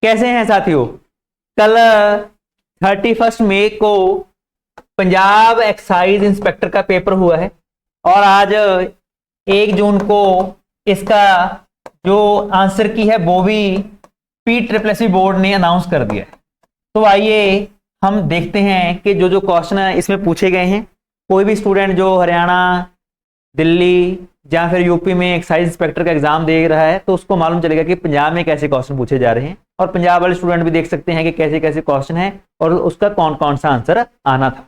कैसे हैं साथियों? कल 31 मई को पंजाब एक्साइज इंस्पेक्टर का पेपर हुआ है और आज 1 जून को इसका जो आंसर की है वो भी PSSB बोर्ड ने अनाउंस कर दिया है। तो आइए हम देखते हैं कि जो जो क्वेश्चन इसमें पूछे गए हैं। कोई भी स्टूडेंट जो हरियाणा, दिल्ली या फिर यूपी में एक्साइज इंस्पेक्टर का एग्जाम दे रहा है तो उसको मालूम चलेगा कि पंजाब में कैसे क्वेश्चन पूछे जा रहे हैं, और पंजाब वाले स्टूडेंट भी देख सकते हैं कि कैसे कैसे क्वेश्चन है और उसका कौन कौन सा आंसर आना था।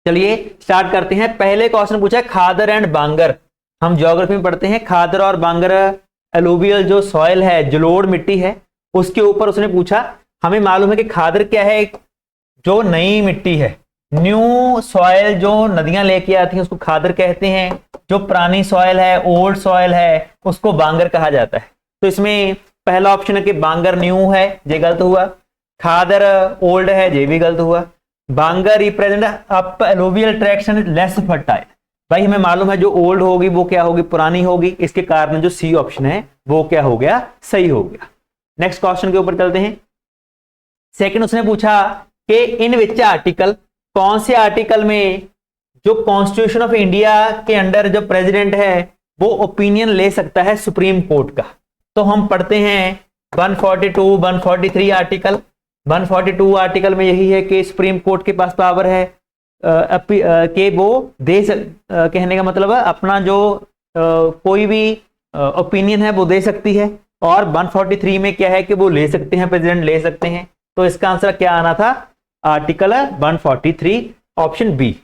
चलिए स्टार्ट करते हैं। पहले क्वेश्चन पूछा है खादर एंड बांगर। हम ज्योग्राफी में पढ़ते हैं खादर और बांगर एलुवियल जो सॉइल है, जलोढ़ मिट्टी है, उसके ऊपर उसने पूछा। हमें मालूम है कि खादर क्या है, जो नई मिट्टी है, न्यू सॉइल जो नदियां लेके आती हैं उसको खादर कहते हैं। जो पुरानी सॉइल है, ओल्ड सॉइल है, उसको बांगर कहा जाता है। तो इसमें पहला ऑप्शन है कि बांगर न्यू है, ये गलत हुआ। खादर ओल्ड है, ये भी गलत हुआ। Bangar represent up alluvial traction less fertile. भाई हमें मालूम है जो ओल्ड होगी वो क्या होगी, पुरानी होगी। इसके कारण जो सी ऑप्शन है वो क्या हो गया, सही हो गया। नेक्स्ट क्वेश्चन के ऊपर चलते हैं। सेकंड उसने पूछा कि इन विच आर्टिकल, कौन से आर्टिकल में जो कॉन्स्टिट्यूशन ऑफ इंडिया के अंडर जो प्रेसिडेंट है वो ओपिनियन ले सकता है सुप्रीम कोर्ट का। तो हम पढ़ते हैं 142, 143 आर्टिकल। 142 आर्टिकल में यही है कि सुप्रीम कोर्ट के पास पावर है कि वो कहने का मतलब है अपना जो कोई भी ओपिनियन है वो दे सकती है। और 143 में क्या है कि वो ले सकते हैं, प्रेसिडेंट ले सकते हैं। तो इसका आंसर क्या आना था, आर्टिकल 143 ऑप्शन बी।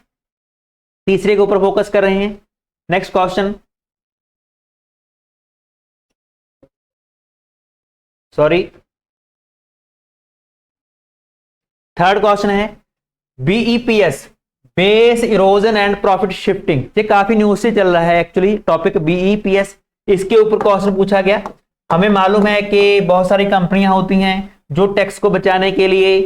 तीसरे के ऊपर फोकस कर रहे हैं। Next question, sorry, third question है BEPS, base erosion and profit shifting. ये काफी न्यूज से चल रहा है एक्चुअली टॉपिक BEPS। इसके ऊपर क्वेश्चन पूछा गया। हमें मालूम है कि बहुत सारी कंपनियां होती हैं जो टैक्स को बचाने के लिए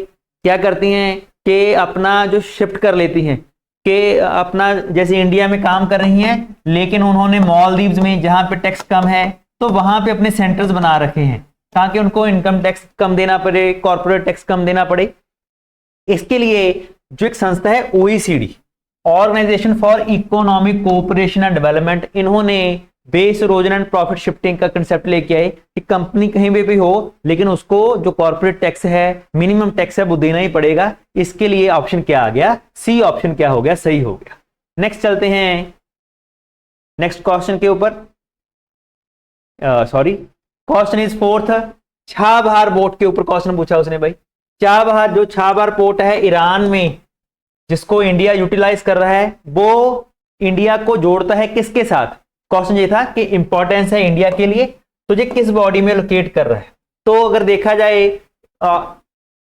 क्या करती हैं कि अपना जो शिफ्ट कर लेती हैं, कि अपना जैसे इंडिया में काम कर रही हैं लेकिन उन्होंने मालदीव्स में जहां पे टैक्स कम है तो वहां पे अपने सेंटर्स बना रखे हैं ताकि उनको इनकम टैक्स कम देना पड़े, कॉर्पोरेट टैक्स कम देना पड़े। इसके लिए जो एक संस्था है OECD, organisation for economic cooperation and development, इन्होंने base erosion and profit shifting का कंसेप्ट लेके आए कि कंपनी कहीं भी हो लेकिन उसको जो कॉर्पोरेट टैक्स है, मिनिमम टैक्स है, वो देना ही पड़ेगा। इसके लिए ऑप्शन क्या आ गया, सी ऑप्शन क्या हो गया, सही हो गया। नेक्स्ट चलते हैं नेक्स्ट क्वेश्चन के ऊपर। Sorry, question is fourth. Chabahar port के ऊपर क्वेश्चन पूछा उसने। भाई छाबहार, जो छाबहार पोर्ट है ईरान में जिसको इंडिया यूटिलाइज कर रहा है, वो इंडिया को जोड़ता है किसके साथ। क्वेश्चन ये था कि इंपॉर्टेंस है इंडिया के लिए, तो ये किस बॉडी में लोकेट कर रहा है। तो अगर देखा जाए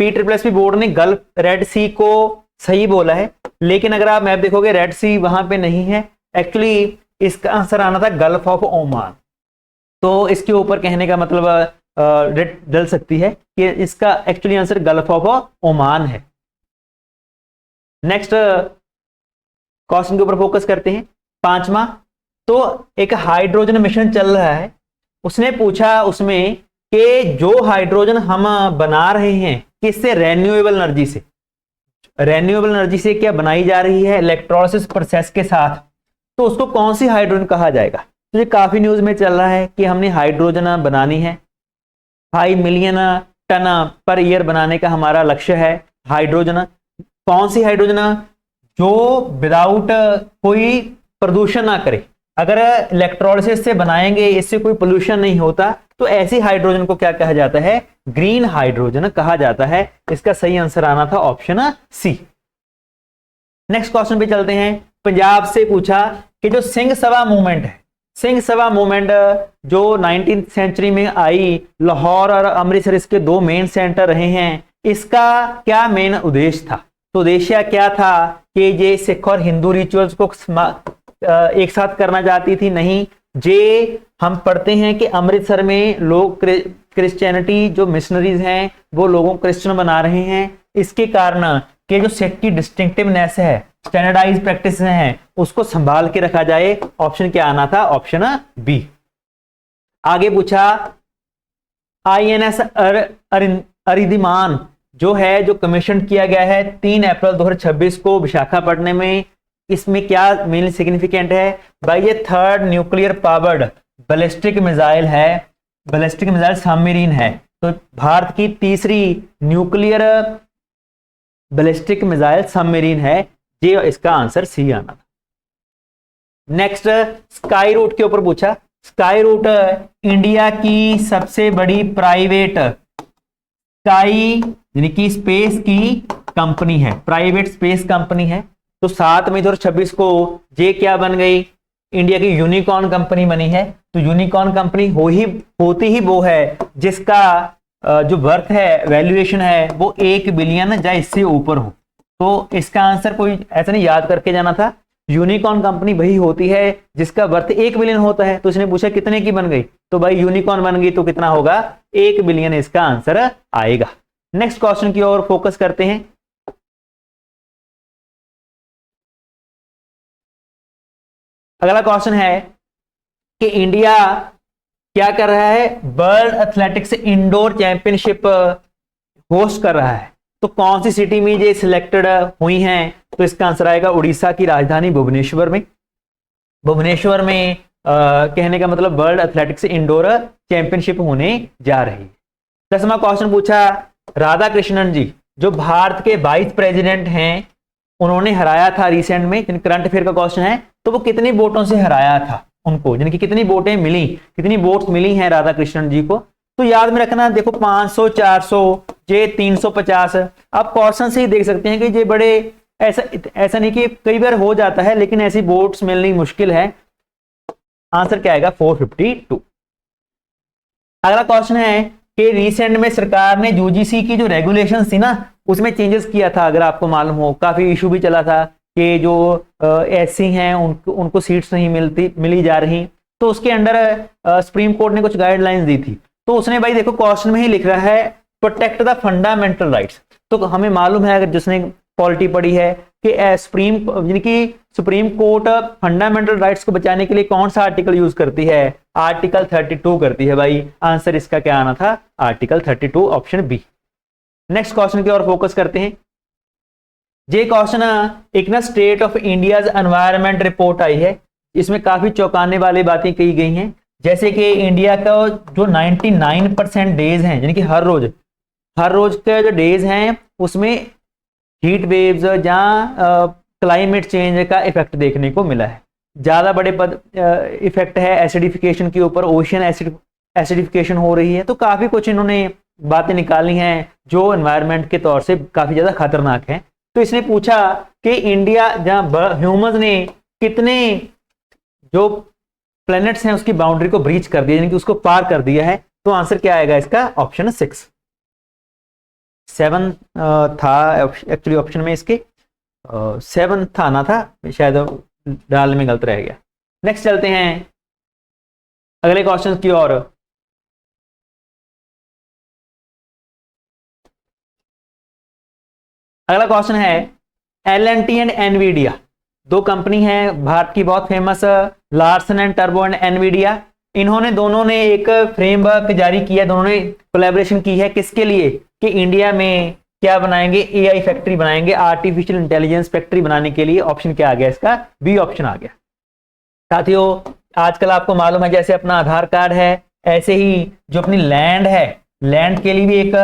PSSB बोर्ड ने गल्फ रेड सी को सही बोला है, लेकिन अगर आप मैप देखोगे रेड सी वहां पे नहीं है। एक्चुअली इसका आंसर आना था गल्फ ऑफ ओमान। तो इसके ऊपर कहने का मतलब डल सकती है कि इसका actually answer gulf of Oman है। नेक्स्ट क्वेश्चन के ऊपर फोकस करते हैं, पांचवा। तो एक हाइड्रोजन मिशन चल रहा है। उसने पूछा उसमें कि जो हाइड्रोजन हम बना रहे हैं किससे, रेन्यूएबल एनर्जी से। रेन्यूएबल एनर्जी से क्या बनाई जा रही है, इलेक्ट्रोलिसिस प्रोसेस के साथ। तो उसको कौन सी हाइड्रोजन कहा जाएगा। तो ये काफी न्यूज में चल रहा है कि हमने हाइड्रोजन बनानी है, 5 मिलियन टन पर ईयर बनाने का हमारा लक्ष्य है। हाइड्रोजन, कौन सी हाइड्रोजन, जो विदाउट कोई प्रदूषण ना करे। अगर इलेक्ट्रोलिसिस से बनाएंगे, इससे कोई पोल्यूशन नहीं होता, तो ऐसी हाइड्रोजन को क्या कहा जाता है, ग्रीन हाइड्रोजन कहा जाता है। इसका सही आंसर आना था ऑप्शन सी। नेक्स्ट क्वेश्चन पे चलते हैं। पंजाब से पूछा कि जो सिंह सभा मूवमेंट है, सिंह सभा मूवमेंट जो 19th सेंचुरी में आई, लाहौर और अमृतसर इसके 2 मेन सेंटर रहे हैं, इसका क्या मेन उद्देश्य था। तो उद्देश्य क्या था कि ये सिख और हिंदू रिचुअल्स को एक साथ करना चाहती थी, नहीं। जे हम पढ़ते हैं कि अमृतसर में लोग क्रिश्चियनिटी जो मिशनरीज हैं वो लोगों को क्रिश्चियन बना रहे हैं। इसके कारण कि जो सिख की डिस्टिंक्टिवनेस है, स्टैंडर्डाइज प्रैक्टिस हैं, उसको संभाल के रखा जाए। ऑप्शन क्या आना था, ऑप्शन बी। आगे पूछा INS अरिधिमान जो है, जो कमीशन किया गया है 3 अप्रैल 2026 को विशाखापट्टनम में, इसमें क्या मेन सिग्निफिकेंट है भाई? ये 3rd nuclear powered ballistic missile है, बैलिस्टिक मिसाइल सबमरीन है। तो भारत की तीसरी न्यूक्लियर बैलिस्टिक मिसाइल सबमरीन है। ये इसका आंसर सी आना था। नेक्स्ट स्काई रूट के ऊपर पूछा। स्काई रूट इंडिया की सबसे बड़ी प्राइवेट स्काई यानी कि स्पेस की कंपनी है, प्राइवेट स्पेस कंपनी है। तो 7 मई 2026 को ये क्या बन गई? इंडिया की यूनिकॉर्न कंपनी बनी है। तो यूनिकॉर्न कंपनी होती ही वो है जिसका जो वर्थ है, वैल्यूएशन है, वो 1 बिलियन या इससे ऊपर हो। तो इसका आंसर कोई ऐसा नहीं याद करके जाना था, यूनिकॉर्न कंपनी वही होती है जिसका वर्थ 1 बिलियन होता है। तो इसने पूछा कितने की बन गई, तो भाई यूनिकॉर्न बन गई तो कितना होगा? 1 बिलियन इसका आंसर आएगा। नेक्स्ट क्वेश्चन की ओर फोकस करते हैं। अगला क्वेश्चन है कि इंडिया क्या कर रहा है? World athletics indoor championship host कर रहा है। तो कौन सी सिटी में ये सिलेक्टेड हुई हैं? तो इसका आंसर आएगा उड़ीसा की राजधानी भुवनेश्वर में। भुवनेश्वर में कहने का मतलब वर्ल्ड एथलेटिक्स इंडोर चैंपियनशिप होने जा रही है। 10वां क्वेश्चन पूछा, राधा कृष्णन जी जो भारत के वाइस प्रेसिडेंट हैं, उन्होंने हराया था रिसेंट में, करंट अफेयर का क्वेश्चन है, तो वो कितने वोटों से हराया था उनको, यानी कि कितनी वोटें मिली, कितनी वोट्स मिली हैं राधा कृष्णन जी को? तो याद में रखना, देखो 500, 400, ये 350। आप क्वेश्चन से ही देख सकते हैं कि ये बड़े ऐसा नहीं कि कई बार हो जाता है, लेकिन ऐसी वोट्स मिलनी मुश्किल है। आंसर क्या आएगा? 452। अगला क्वेश्चन है कि रिसेंट में सरकार ने यूजीसी की जो रेगुलेशन थी ना, उसमें चेंजेस किया था। अगर आपको मालूम हो, काफी इशू भी चला था कि जो एससी हैं उनको सीट्स नहीं मिली जा रही। तो उसके अंडर सुप्रीम कोर्ट ने कुछ गाइडलाइंस दी थी। तो उसने भाई देखो क्वेश्चन में ही लिख रहा है प्रोटेक्ट द फंडामेंटल राइट्स। तो हमें मालूम है, अगर जिसने पॉलिटी पढ़ी है, कि सुप्रीम कोर्ट फंडामेंटल राइट्स को बचाने के लिए कौन सा आर्टिकल यूज करती है? आर्टिकल 32 करती है भाई। आंसर इसका क्या आना था? Article 32, option B. Next question की ओर फोकस करते हैं। ये क्वेश्चन एक ना state of India environment report आई है, इसमें काफी चौंकाने वाली बातें कही गई हैं। जैसे कि इंडिया का जो 99% डेज हैं, यानी कि हर रोज के जो डेज हैं उसमें हीट वेव्स या क्लाइमेट चेंज का इफेक्ट देखने को मिला है। ज्यादा बड़े इफेक्ट है एसिडिफिकेशन के ऊपर, ओशियन एसिडिफिकेशन हो रही है। तो काफी कुछ इन्होंने बातें निकाली हैं जो एनवायरनमेंट के तौर से काफी ज्यादा खतरनाक है। तो इसने पूछा कि इंडिया जहां ह्यूमंस ने कितने जो प्लैनेट्स हैं उसकी बाउंड्री को ब्रीच कर दिया, यानी कि उसको पार कर दिया है। तो आंसर क्या आएगा इसका? ऑप्शन 6। 7 था एक्चुअली ऑप्शन में, इसके 7 था ना था, शायद डालने में गलत रह गया। नेक्स्ट चलते हैं अगले क्वेश्चन की ओर। अगला क्वेश्चन है L&T एंड एनवीडिया, दो कंपनी है भारत की बहुत famous, Larsen and turbo and Nvidia. इन्होंने दोनों ने एक फ्रेमवर्क जारी किया, दोनों ने कोलैबोरेशन की है। किसके लिए? कि इंडिया में क्या बनाएंगे? AI फैक्ट्री बनाएंगे, आर्टिफिशियल इंटेलिजेंस फैक्ट्री बनाने के लिए। ऑप्शन क्या आ गया इसका? बी ऑप्शन आ गया। साथियों आजकल आपको मालूम है जैसे अपना आधार कार्ड है, ऐसे ही जो अपनी लैंड है, लैंड के लिए भी एक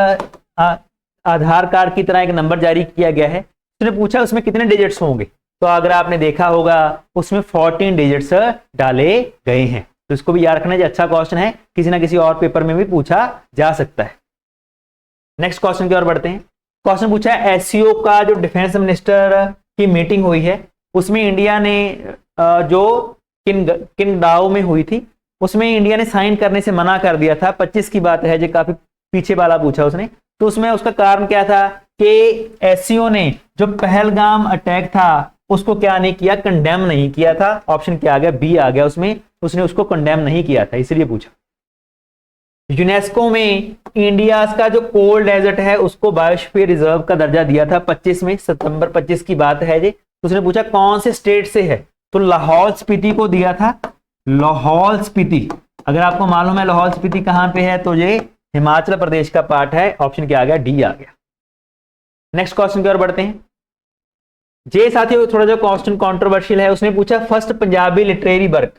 आधार कार्ड की तरह एक नंबर जारी किया गया है। उसने पूछा उसमें कितने डिजिट्स होंगे, तो अगर आपने देखा होगा उसमें 14 डिजिट्स डाले गए हैं। तो इसको भी याद रखना है, अच्छा क्वेश्चन है, किसी ना किसी और पेपर में भी पूछा जा सकता है। नेक्स्ट क्वेश्चन की ओर बढ़ते हैं। क्वेश्चन पूछा है SCO का जो डिफेंस मिनिस्टर की मीटिंग हुई है, उसमें इंडिया ने जो किंगडाओ में हुई थी, उसमें इंडिया ने साइन करने से मना कर दिया था। 25 की बात है, जो काफी पीछे वाला पूछा उसने। तो उसमें उसका कारण क्या था कि SCO ने जो पहलगाम अटैक था उसको क्या नहीं किया? कंडेम नहीं किया था। ऑप्शन क्या आ गया? बी आ गया उसमें, उसने उसको कंडेम नहीं किया था, इसलिए पूछा। यूनेस्को में इंडिया का जो कोल्ड डेजर्ट है उसको बायोस्फीयर रिजर्व का दर्जा दिया था 25 में, सितंबर 25 की बात है जी। तो उसने पूछा कौन से स्टेट से है, तो लाहौल स्पीति को दिया था। लाहौल स्पीति, अगर आपको मालूम है लाहौल स्पीति कहां पे है, तो ये हिमाचल प्रदेश का पार्ट है, ऑप्शन क्या आ गया, डी आ गया। नेक्स्ट क्वेश्चन की ओर बढ़ते हैं। जे साथियों थोड़ा जो क्वेश्चन कंट्रोवर्शियल है, उसने पूछा फर्स्ट पंजाबी लिटरेरी वर्क,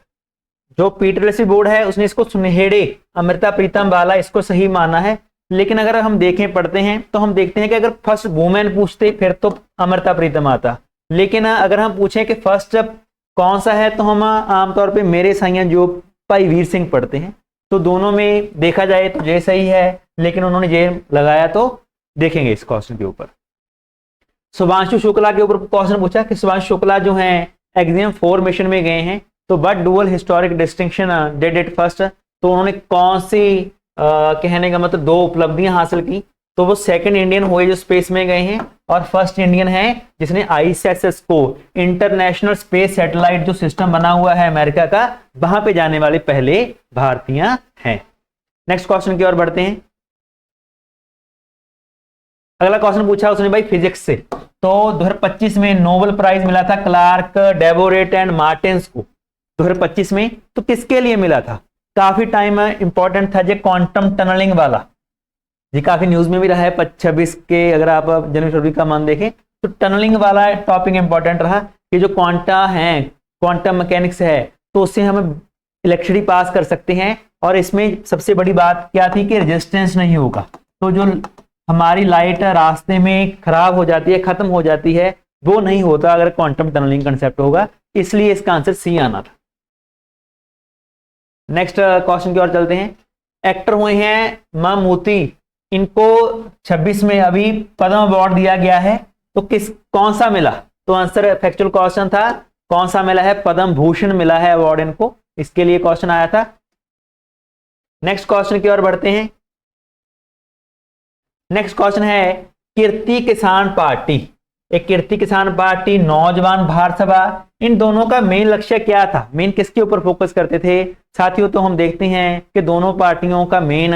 जो पीटरसी बोर्ड है उसने इसको सुनहेड़े अमृता प्रीतम वाला इसको सही माना है, लेकिन अगर हम देखें पढ़ते हैं तो हम देखते हैं कि अगर फर्स्ट वुमेन पूछते फिर तो अमृता प्रीतम आता, लेकिन अगर हम पूछें कि फर्स्ट कौन सा है तो हम आमतौर पे मेरे साइयां जो भाई वीर सिंह पढ़ते हैं, तो दोनों में देखा जाए तो जे सही है, लेकिन उन्होंने जे लगाया, तो देखेंगे इस क्वेश्चन के ऊपर। शुभांशु शुक्ला के ऊपर क्वेश्चन पूछा कि शुभांशु शुक्ला जो हैं एक्सियम 4 मिशन में गए हैं, तो but dual historic distinction did it first, तो उन्होंने कौन सी कहने का मतलब 2 उपलब्धियां हासिल की, तो वो सेकंड इंडियन हुए जो स्पेस में गए हैं, और फर्स्ट इंडियन है जिसने आईएसएस को इंटरनेशनल स्पेस सैटेलाइट जो सिस्टम बना हुआ है अमेरिका का, वहां पे जाने वाले पहले भारतीय हैं। नेक्स्ट क्वेश्चन की ओर बढ़ते हैं। अगला क्वेश्चन पूछा उसने भाई फिजिक्स से, तो 2025 में नोबेल प्राइज मिला था क्लार्क, डेबोरेट एंड मार्टिन्स को 2025 में, तो किसके लिए मिला था? काफी टाइम इंपॉर्टेंट था, जो क्वांटम टनलिंग वाला, ये काफी न्यूज में भी रहा है 26 के, अगर आप जनवरी फरवरी का मान देखें तो टनलिंग वाला टॉपिक इंपॉर्टेंट रहा कि जो क्वांटा है, क्वांटम मैकेनिक्स है, तो उससे हम इलेक्ट्रिसिटी पास कर सकते हैं, और इसमें सबसे बड़ी बात क्या थी कि रेजिस्टेंस नहीं होगा, तो जो हमारी लाइट रास्ते में खराब हो जाती है, खत्म हो जाती है, वो नहीं होता अगर क्वांटम टनलिंग कंसेप्ट होगा, इसलिए इसका आंसर सी आना था। नेक्स्ट क्वेश्चन की ओर चलते हैं। एक्टर हुए हैं ममूटी, इनको 26 में अभी पद्म अवार्ड दिया गया है, तो कौन सा मिला? तो आंसर फैक्चुअल क्वेश्चन था, कौन सा मिला है? पद्म भूषण मिला है अवार्ड इनको, इसके लिए क्वेश्चन आया था। नेक्स्ट क्वेश्चन की ओर बढ़ते हैं। नेक्स्ट क्वेश्चन है कीर्ति किसान पार्टी, एक कीर्ति किसान पार्टी, नौजवान भारत सभा, इन दोनों का मेन लक्ष्य क्या था? मेन किसके ऊपर फोकस करते थे साथियों? तो हम देखते हैं कि दोनों पार्टियों का main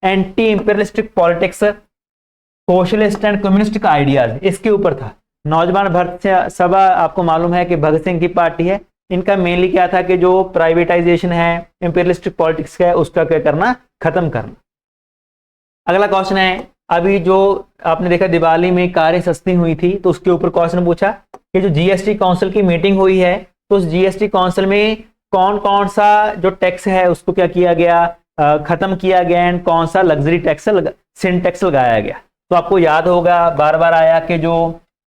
anti imperialistic politics, socialist and communistic ideas, इसके ऊपर था। नौजवान भारत सभा आपको मालूम है कि भगत सिंह की पार्टी है, इनका मेनली क्या था कि जो प्राइवेटाइजेशन है, इंपीरियलिस्टिक पॉलिटिक्स है, उसका क्या करना, खत्म करना। अगला क्वेश्चन है, अभी जो आपने देखा दिवाली में कारें सस्ती हुई थी, तो उसके ऊपर क्वेश्चन पूछा कि जो जीएसटी काउंसिल की मीटिंग हुई है, तो उस जीएसटी काउंसिल में कौन कौन सा जो टैक्स है उसको क्या किया गया, खत्म किया गया, एंड कौन सा लग्जरी टैक्स सिन टैक्स लगाया गया। तो आपको याद होगा बार बार आया कि जो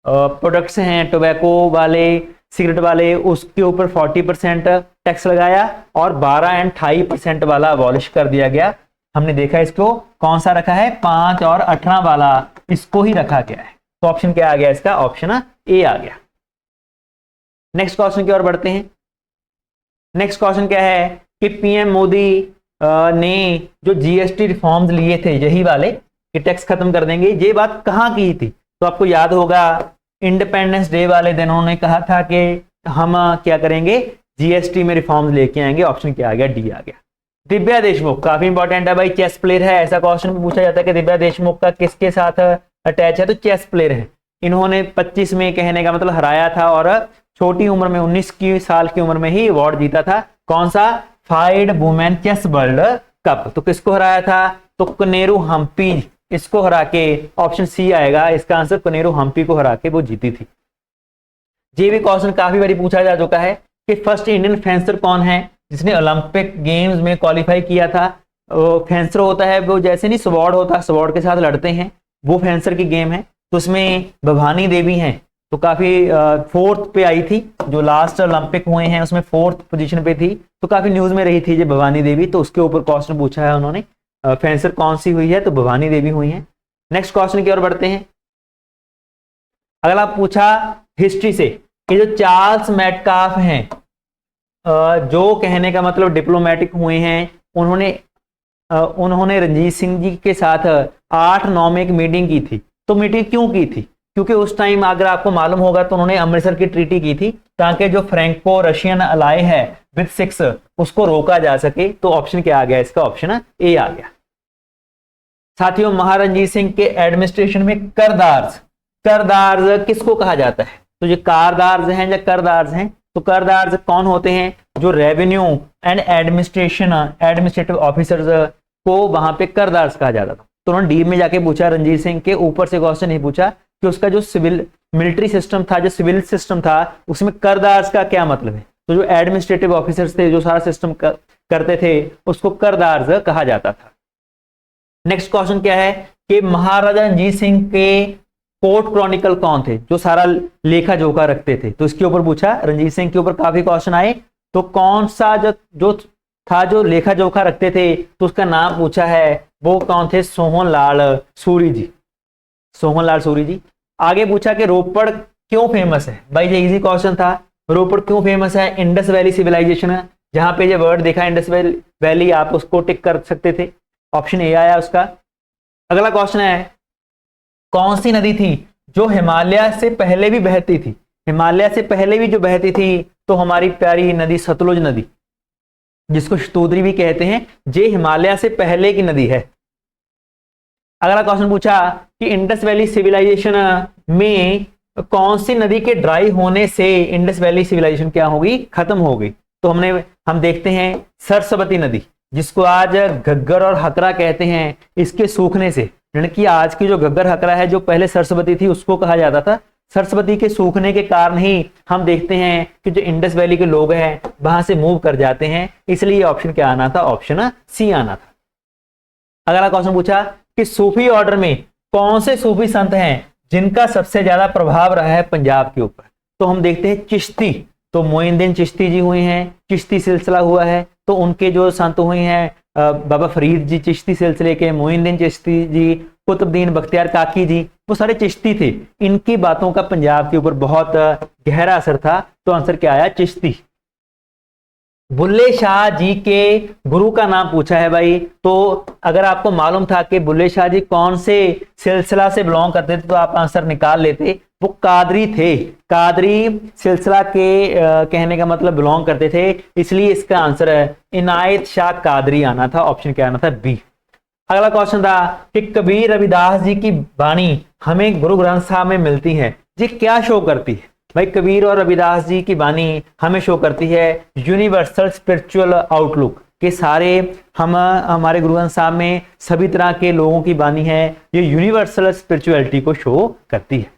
प्रोडक्ट्स हैं टोबैको वाले, सिगरेट वाले, उसके ऊपर 40% टैक्स लगाया, और 12 एंड 28% वाला अबॉलिश कर दिया गया। हमने देखा इसको कौन सा रखा है, 5 और 18 वाला, इसको ही रखा गया है। तो ऑप्शन क्या आ गया इसका? ऑप्शन ए आ गया। नेक्स्ट क्वेश्चन की ओर बढ़ते हैं। नेक्स्ट क्वेश्चन क्या है कि पीएम मोदी ने जो जीएसटी रिफॉर्म्स लिए थे, यही वाले कि टैक्स खत्म कर देंगे, ये बात कहाँ की थी? तो आपको याद होगा इंडिपेंडेंस डे वाले दिन उन्होंने कहा था कि हम क्या करेंगे, जीएसटी में रिफॉर्म्स लेके आएंगे। ऑप्शन क्या आ गया? डी आ गया। दिव्या देशमुख काफी इंपॉर्टेंट है भाई, चेस प्लेयर है, ऐसा क्वेश्चन भी पूछा जाता है कि दिव्या देशमुख का किसके साथ अटैच है, तो चेस प्लेयर है। इन्होंने 25 में कहने का मतलब हराया था, और छोटी उम्र में 19 साल की उम्र में ही अवार्ड जीता था। कौन सा? FIDE women chess world cup. तो किसको हराया था? तो कोनेरू हम्पी, इसको हरा के, ऑप्शन सी आएगा इसका आंसर, कोनेरू हम्पी को हरा के वो जीती थी। ये भी क्वेश्चन काफी बारी पूछा जा चुका है कि फर्स्ट इंडियन फेंसर कौन है जिसने ओलंपिक गेम्स में क्वालिफाई किया था। फेंसर होता है वो, जैसे नहीं स्वॉर्ड होता, स्वॉर्ड के साथ लड़ते हैं, वो फेंसर की गेम है। तो उसमें भवानी देवी हैं, तो काफी 4th पे आई थी, जो लास्ट ओलंपिक हुए हैं उसमें 4th पोजीशन पे थी, तो काफी न्यूज में रही थी ये भवानी देवी। तो उसके ऊपर क्वेश्चन पूछा है उन्होंने, फेंसर कौन सी हुई है, तो भवानी देवी हुई है। नेक्स्ट क्वेश्चन की ओर बढ़ते हैं। अगला पूछा हिस्ट्री से कि जो चार्ल्स मेटकाफ हैं, जो कहने का मतलब डिप्लोमेटिक हुए हैं, उन्होंने रंजीत सिंह जी के साथ 8/9 में एक मीटिंग की थी। तो मीटिंग क्यों की थी? क्योंकि उस टाइम अगर आपको मालूम होगा तो उन्होंने अमृतसर की ट्रीटी की थी, ताकि जो फ्रैंको रशियन अलाय है विद 6 उसको रोका जा सके। तो ऑप्शन क्या आ गया इसका? ऑप्शन ए आ गया। साथियों, महारंजीत सिंह के एडमिनिस्ट्रेशन में करदार्ज किसको कहा जाता है? तो ये कारदार्ज हैं या करदार्ज हैं? तो करदार्ज कौन होते हैं? जो रेवेन्यू एंड एडमिनिस्ट्रेटिव ऑफिसर्स को वहां पे करदार्स कहा जाता था। तो उन्होंने डी में जाके पूछा, रणजीत सिंह के ऊपर से क्वेश्चन नहीं पूछा कि उसका जो सिविल मिलिट्री सिस्टम था, जो सिविल सिस्टम था, उसमें करदार्स का क्या मतलब है। तो जो एडमिनिस्ट्रेटिव ऑफिसर्स थे, जो सारा सिस्टम करते थे, उसको करदार्स कहा जाता था। नेक्स्ट क्वेश्चन क्या है कि महाराजा रणजीत सिंह के कोर्ट क्रॉनिकल कौन थे, जो सारा लेखा जोखा रखते थे। तो इसके ऊपर पूछा, रणजीत सिंह के ऊपर काफी क्वेश्चन आए, तो कौन सा जो लेखा जोखा रखते थे, तो उसका नाम पूछा है, वो कौन थे, सोहनलाल सूरी जी, सोहनलाल सूरी जी। आगे पूछा कि रोपड़ क्यों फेमस है, भाई ये इजी क्वेश्चन था, रोपड़ क्यों फेमस है, इंडस वैली सिविलाइजेशन है, जहां पे ये वर्ड देखा इंडस वैली, आप उसको टिक कर सकते थे, ऑप्शन ए आया उसका। अगला क्वेश्चन है, कौन सी नदी थी जो हिमालय से पहले भी बहती थी, हिमालय से पहले भी जो बहती थी, तो हमारी प्यारी नदी सतलुज नदी, जिसको शतुद्री भी कहते हैं, जे हिमालय से पहले की नदी है। अगला क्वेश्चन पूछा कि इंडस वैली सिविलाइजेशन में कौन सी नदी के ड्राई होने से इंडस वैली सिविलाइजेशन क्या होगी, खत्म हो गई। तो हम देखते हैं सरस्वती नदी, जिसको आज घग्गर और हकरा कहते हैं, इसके सूखने से, यानी कि आज की जो घग्गर हकरा है, जो पहले सरस्वती थी, उसको कहा जाता था। सरस्वती के सूखने के कारण ही हम देखते हैं कि जो इंडस वैली के लोग हैं वहां से मूव कर जाते हैं, इसलिए ऑप्शन क्या आना था, ऑप्शन सी आना था। अगला क्वेश्चन पूछा कि सूफी ऑर्डर में कौन से सूफी संत हैं जिनका सबसे ज्यादा प्रभाव रहा है पंजाब के ऊपर। तो हम देखते हैं चिश्ती, तो मोइनुद्दीन चिश्ती जी हुए हैं, चिश्ती सिलसिला हुआ है, तो उनके जो संत हुए हैं बाबा फरीद जी चिश्ती सिलसिले के, मोइनुद्दीन चिश्ती जी, कुतुबुद्दीन बख्तियार काकी जी, वो सारे चिश्ती थे। इनकी बातों का पंजाब के ऊपर बहुत गहरा असर था, तो आंसर क्या आया, चिश्ती। बुल्ले शाह जी के गुरु का नाम पूछा है भाई, तो अगर आपको मालूम था कि बुल्ले शाह जी कौन से सिलसिला से बिलोंग करते थे, तो आप आंसर निकाल लेते, वो कादरी थे, कादरी सिलसिला के कहने का मतलब बिलोंग करते थे, इसलिए इसका आंसर है इनायत शाह कादरी आना था, ऑप्शन क्या आना था, बी। अगला क्वेश्चन था कि कबीर रविदास जी की वाणी हमें गुरु ग्रंथ साहब में मिलती है, ये क्या शो करती है। भाई कबीर और रविदास जी की वाणी हमें शो करती है यूनिवर्सल स्पिरिचुअल आउटलुक, के सारे हमारे गुरु ग्रंथ साहब में सभी तरह के लोगों की वाणी है, ये यूनिवर्सल स्पिरिचुअलिटी को शो करती है।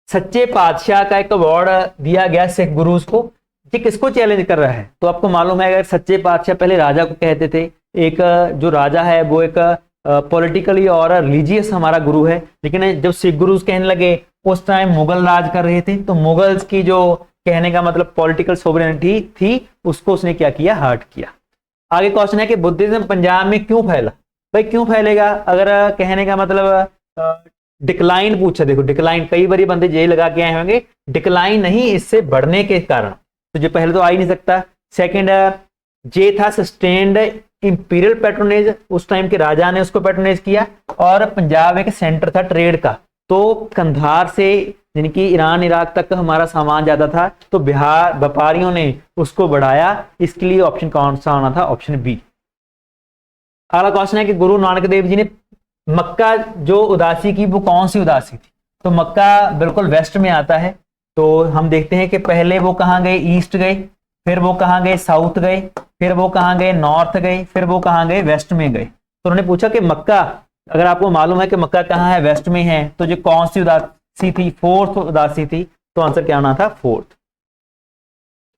सच्चे पातशाह का एक अवार्ड दिया गया सिख गुरुज को, ये किसको चैलेंज कर रहा है। तो आपको मालूम है अगर सच्चे पातशाह पहले राजा को कहते थे, एक जो राजा है वो एक पॉलिटिकली और रिलीजियस हमारा गुरु है, लेकिन जब सिख गुरुज कहने लगे, उस टाइम मुगल राज कर रहे थे, तो मुगल्स की जो कहने का मतलब पॉलिटिकल सोवरेनिटी थी, उसको उसने क्या किया, हर्ट किया। आगे क्वेश्चन है कि बुद्धिज्म पंजाब में क्यों फैला। भाई क्यों फैलेगा, अगर कहने का मतलब डिक्लाइन पूछा, देखो डिक्लाइन कई बार बंदे यही लगा के आए होंगे, डिक्लाइन नहीं, इससे बढ़ने के कारण, तो जो पहले तो आ ही नहीं सकता। सेकंड जे था सस्टेन्ड इंपीरियल पैट्रोनेज, उस टाइम के राजा ने उसको पैट्रोनेज किया, और पंजाब एक सेंटर था ट्रेड का, तो कंधार से यानी कि ईरान इराक तक हमारा सामान ज्यादा था, तो बिहार व्यापारियों ने उसको बढ़ाया, इसके लिए ऑप्शन कौन सा आना था, ऑप्शन बी। अगला क्वेश्चन है कि गुरु नानक देव जी ने मक्का जो उदासी की, वो कौन सी उदासी थी। तो मक्का बिल्कुल वेस्ट में आता है, तो हम देखते हैं कि पहले वो कहाँ गए, ईस्ट गए, फिर वो कहाँ गए, साउथ गए, फिर वो कहाँ गए, नॉर्थ गए, फिर वो कहाँ गए, वेस्ट में गए। तो उन्होंने पूछा कि मक्का, अगर आपको मालूम है कि मक्का कहाँ है, वेस्ट में है, तो जो कौन सी उदासी थी, फोर्थ उदासी थी, तो आंसर क्या आना था, फोर्थ।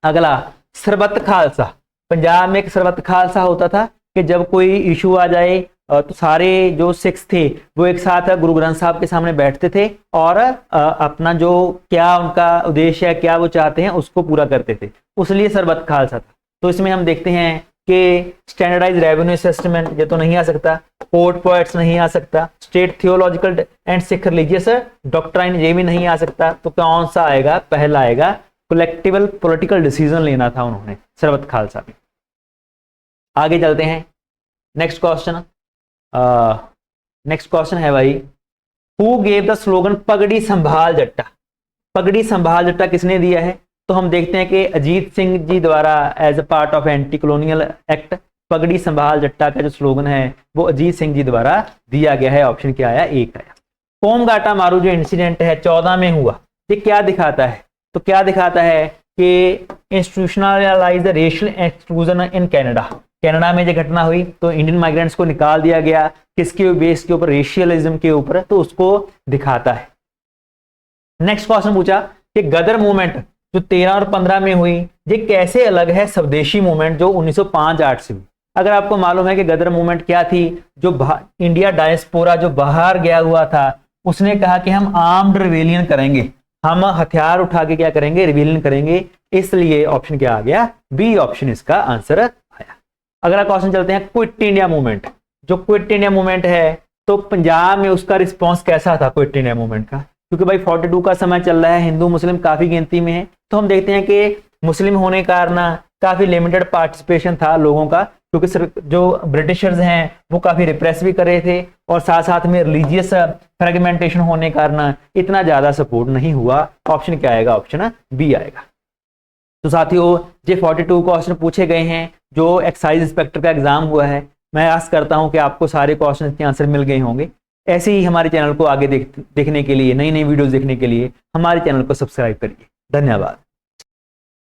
अगला सरबत खालसा, पंजाब में एक सरबत खालसा होता था कि जब कोई इशू आ जाए तो सारे जो सिख्स थे वो एक साथ गुरु ग्रंथ साहब के सामने बैठते थे और अपना जो क्या उनका उद्देश्य है, क्या वो चाहते हैं, उसको पूरा करते थे, उसलिए सरबत खालसा था। तो इसमें हम देखते हैं कि स्टैंडर्डाइज रेवेन्यू सिस्टम ये तो नहीं आ सकता, पोर्ट पोएट्स नहीं आ सकता, state theological and Sikh religious doctrine ये भी नहीं आ सकता। तो कौन सा आएगा, पहला आएगा, कलेक्टिवल पॉलिटिकल डिसीजन लेना था उन्होंने सरबत खालसा में। आगे चलते हैं, नेक्स्ट क्वेश्चन। नेक्स्ट क्वेश्चन है भाई, हु गेव द स्लोगन पगड़ी संभाल जट्टा। पगड़ी संभाल जट्टा किसने दिया है। तो हम देखते हैं कि अजीत सिंह जी द्वारा as a part of anti colonial act Pagdi Sambhal जट्टा का जो स्लोगन है वो अजीत सिंह जी द्वारा दिया गया है। ऑप्शन क्या आया, एक आया। कोमगाटा मारू जो इंसिडेंट है 14 में हुआ, ये क्या दिखाता है, तो क्या दिखाता है कि institutionalise racial exclusion in Canada, Canada में जो घटना हुई तो इंडियन माइग्रेंट्स को निकाल दिया गया, किसके बेस के ऊपर, रेशियलिज्म के ऊपर, तो उसको दिखाता है। नेक्स्ट क्वेश्चन पूछा कि गदर मूवमेंट जो 13 और 15 में हुई, ये कैसे अलग है स्वदेशी मूवमेंट जो 1905-8 से हुई। अगर आपको मालूम है कि गदर मूवमेंट क्या थी, जो इंडिया डायस्पोरा जो बाहर गया हुआ था, उसने कहा कि हम आर्म्ड रिवेलियन करेंगे, हम हथियार उठा के क्या करेंगे, रिवेलियन करेंगे, इसलिए ऑप्शन क्या आ गया, बी ऑप्शन इसका आंसर आया। अगला क्वेश्चन चलते हैं, क्विट इंडिया मूवमेंट। जो क्विट इंडिया मूवमेंट है तो पंजाब में उसका रिस्पॉन्स कैसा था क्विट इंडिया मूवमेंट का, क्योंकि भाई 42 का समय चल रहा है, हिंदू मुस्लिम काफी गिनती में है, तो हम देखते हैं कि मुस्लिम होने के कारण काफी लिमिटेड पार्टिसिपेशन था लोगों का, क्योंकि जो ब्रिटिशर्स हैं वो काफी रिप्रेस भी कर रहे थे, और साथ साथ में रिलीजियस फ्रेगमेंटेशन होने के कारण इतना ज्यादा सपोर्ट नहीं हुआ। ऑप्शन क्या आएगा, ऑप्शन बी आएगा। तो साथियों, ये 42 क्वेश्चन पूछे गए हैं जो एक्साइज इंस्पेक्टर का एग्जाम हुआ है। मैं आस करता हूं कि आपको सारे क्वेश्चन के आंसर मिल गए होंगे। ऐसे ही हमारे चैनल को आगे देखने के लिए, नई नई वीडियोस देखने के लिए हमारे चैनल को सब्सक्राइब करिए। धन्यवाद।